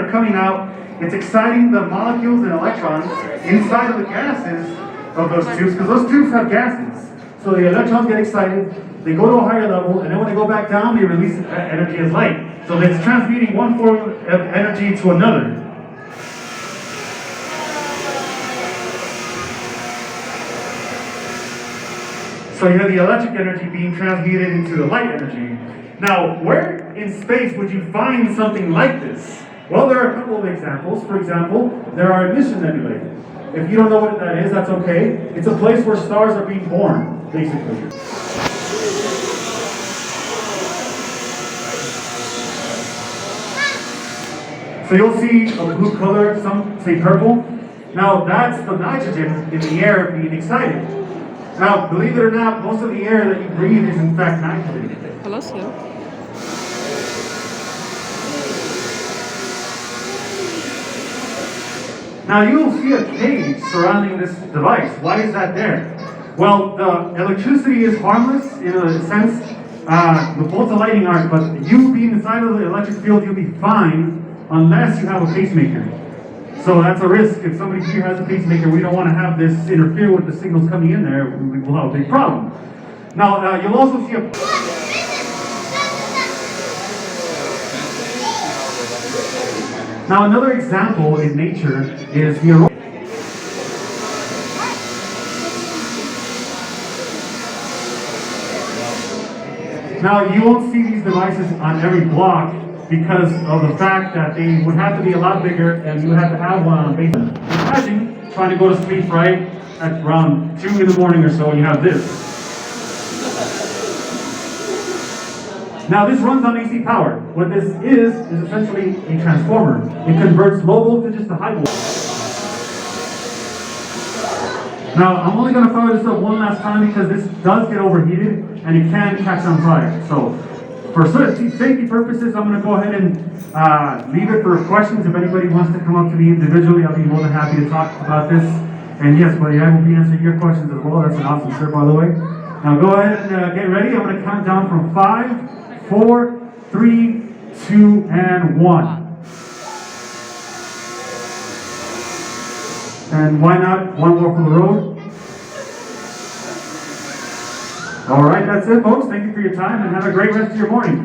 are coming out, it's exciting the molecules and electrons inside of the gases of those tubes, because those tubes have gases. So the electrons get excited, they go to a higher level, and then when they go back down, they release energy as light. So it's transmuting one form of energy to another. So you have the electric energy being transmuted into the light energy. Now, where in space would you find something like this? Well, there are a couple of examples. For example, there are emission nebulae. If you don't know what that is, that's okay. It's a place where stars are being born, basically. So you'll see a blue color, some say purple. Now that's the nitrogen in the air being excited. Now, believe it or not, most of the air that you breathe is in fact nitrogen. Hello, sir. Now you will see a cage surrounding this device. Why is that there? Well, the electricity is harmless in a sense. The bolts of lightning aren't, but you being inside of the electric field, you'll be fine unless you have a pacemaker. So that's a risk. If somebody here has a pacemaker, we don't want to have this interfere with the signals coming in there. We will have a big problem. Now, you'll also see a... Now, another example in nature is the aurora. Now, you won't see these devices on every block because of the fact that they would have to be a lot bigger and you would have to have one on base. Imagine trying to go to sleep right at around 2 in the morning or so and you have this. Now this runs on AC power. What this is essentially a transformer. It converts low voltages to high voltage. Now I'm only going to fire this up one last time because this does get overheated and it can catch on fire. So for safety purposes, I'm going to go ahead and leave it for questions. If anybody wants to come up to me individually, I'll be more than happy to talk about this. And yes, buddy, I will be answering your questions as well. That's an awesome shirt, by the way. Now go ahead and get ready. I'm going to count down from 5, 4, 3, 2, and 1. And why not one more for the road? All right, that's it, folks. Thank you for your time, and have a great rest of your morning.